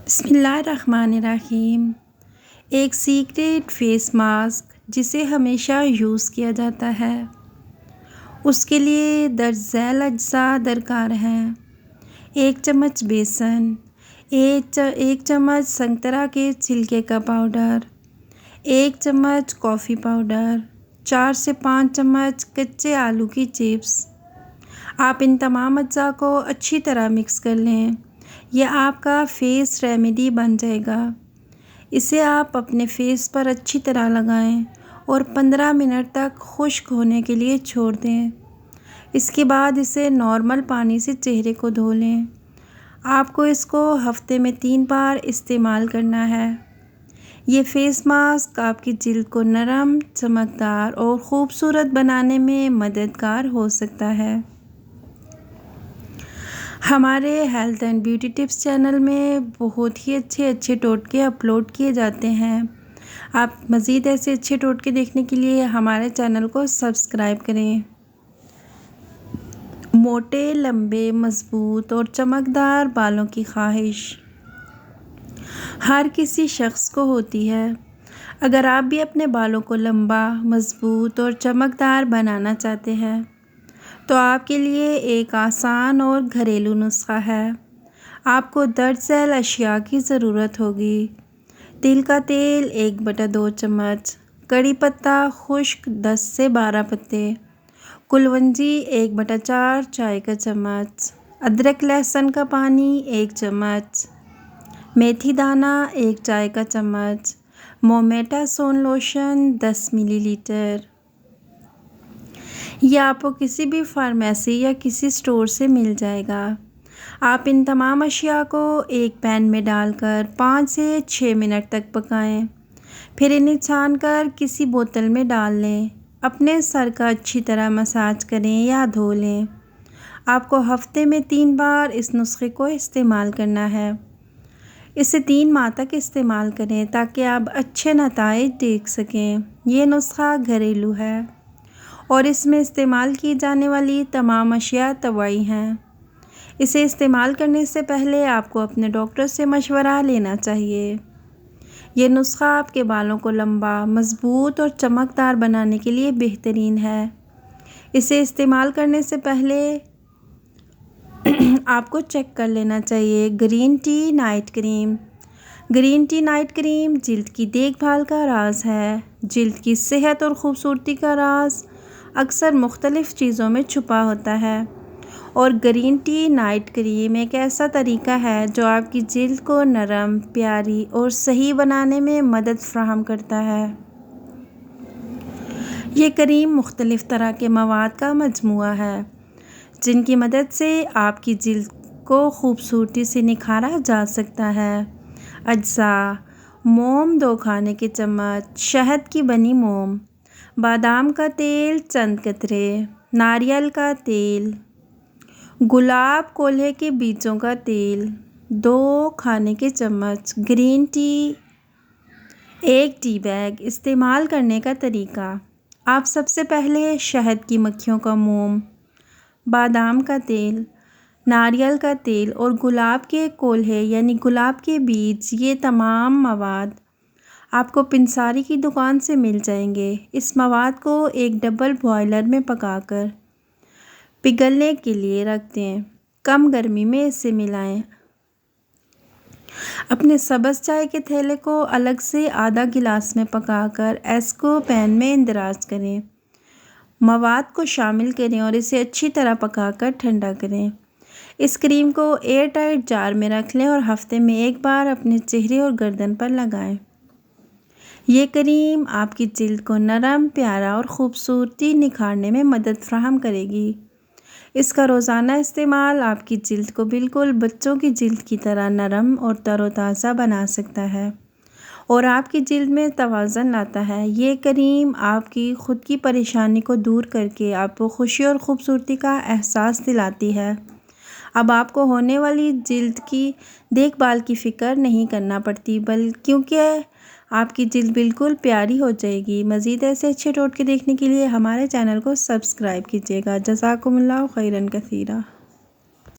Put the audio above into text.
बिस्मिल्लाहिर्रहमानिर्रहीम। एक secret face mask जिसे हमेशा यूज़ किया जाता है, उसके लिए दर्जैल अज्जा दरकार हैं। 1 चम्मच बेसन, 1 चम्मच संतरा के छिलके का पाउडर, 1 चम्मच कॉफ़ी पाउडर, 4 से 5 चम्मच कच्चे आलू की चिप्स। आप इन तमाम अज्जा को अच्छी तरह मिक्स कर लें। यह आपका फेस रेमेडी बन जाएगा। इसे आप अपने फेस पर अच्छी तरह लगाएं और 15 मिनट तक खुश्क होने के लिए छोड़ दें। इसके बाद इसे नॉर्मल पानी से चेहरे को धो लें। आपको इसको हफ्ते में 3 बार इस्तेमाल करना है। ये फेस मास्क आपकी जिल्द को नरम, चमकदार और ख़ूबसूरत बनाने में मददगार हो सकता है। हमारे health and beauty tips channel में बहुत ही अच्छे टोटके अपलोड किए जाते हैं। आप मज़ीद ऐसे अच्छे टोटके देखने के लिए हमारे चैनल को सब्सक्राइब करें। मोटे, लंबे, मज़बूत और चमकदार बालों की ख्वाहिश हर किसी शख्स को होती है। अगर आप भी अपने बालों को लंबा, मज़बूत और चमकदार बनाना चाहते हैं तो आपके लिए एक आसान और घरेलू नुस्खा है। आपको दर्जैल अशिया की ज़रूरत होगी। तिल का तेल 1/2 चम्मच, कड़ी पत्ता खुश्क 10 से 12 पत्ते, कुलवंजी 1/4 चाय का चम्मच, अदरक लहसुन का पानी 1 चम्मच, मेथी दाना 1 चाय का चम्मच, मोमेटासोन लोशन 10 मिलीलीटर। यह आपको किसी भी फार्मेसी या किसी स्टोर से मिल जाएगा। आप इन तमाम अशिया को एक पैन में डालकर 5 से 6 मिनट तक पकाएं। फिर इन्हें छानकर किसी बोतल में डाल लें। अपने सर का अच्छी तरह मसाज करें या धो लें। आपको हफ्ते में 3 बार इस नुस्खे को इस्तेमाल करना है। इसे 3 माह तक इस्तेमाल करें ताकि आप अच्छे नताइज देख सकें। ये नुस्खा घरेलू है और इसमें इस्तेमाल की जाने वाली तमाम अशिया दवाई हैं। इसे इस्तेमाल करने से पहले आपको अपने डॉक्टर से मशवरा लेना चाहिए। यह नुस्खा आपके बालों को लंबा, मज़बूत और चमकदार बनाने के लिए बेहतरीन है। इसे इस्तेमाल करने से पहले आपको चेक कर लेना चाहिए। Green tea night cream. Green tea night cream जिल्द की देखभाल का राज है। जिल्द की सेहत और ख़ूबसूरती का राज अक्सर मुख्तलिफ़ चीज़ों में छुपा होता है और ग्रीन टी नाइट क्रीम एक ऐसा तरीका है जो आपकी जिल्द को नरम, प्यारी और सही बनाने में मदद फ़राहम करता है। ये क्रीम मुख्तलिफ़ तरह के मवाद का मजमूआ है जिनकी मदद से आपकी जिल्द को खूबसूरती से निखारा जा सकता है। अज्जा: मोम 2 खाने के चम्मच, शहद की बनी मोम, बादाम का तेल चंद कतरे, नारियल का तेल, गुलाब कोल्हे के बीजों का तेल 2 खाने के चम्मच, ग्रीन टी 1 टी बैग। इस्तेमाल करने का तरीका: आप सबसे पहले शहद की मक्खियों का मोम, बादाम का तेल, नारियल का तेल और गुलाब के कोल्हे यानी गुलाब के बीज, ये तमाम मवाद आपको पिंसारी की दुकान से मिल जाएंगे। इस मवाद को एक डबल बॉयलर में पकाकर पिघलने के लिए रख दें। कम गर्मी में इसे मिलाएं। अपने सब्ज़ चाय के थैले को अलग से आधा गिलास में पकाकर इसको पैन में इंदराज करें। मवाद को शामिल करें और इसे अच्छी तरह पकाकर ठंडा करें। इस क्रीम को एयर टाइट जार में रख लें और हफ्ते में 1 बार अपने चेहरे और गर्दन पर लगाएं। ये क्रीम आपकी जिल्द को नरम, प्यारा और ख़ूबसूरती निखारने में मदद फ़राहम करेगी। इसका रोज़ाना इस्तेमाल आपकी जिल्द को बिल्कुल बच्चों की जिल्द की तरह नरम और तरोताज़ा बना सकता है और आपकी जिल्द में तवाज़ुन लाता है। ये क्रीम आपकी ख़ुद की परेशानी को दूर करके आपको खुशी और ख़ूबसूरती का एहसास दिलाती है। अब आपको होने वाली जिल्द की देखभाल की फ़िक्र नहीं करना पड़ती क्योंकि आपकी जिल्द बिल्कुल प्यारी हो जाएगी। मज़ीद ऐसे अच्छे टोटके देखने के लिए हमारे चैनल को सब्सक्राइब कीजिएगा। जज़ाकुमुल्लाह खैरन कसीरा।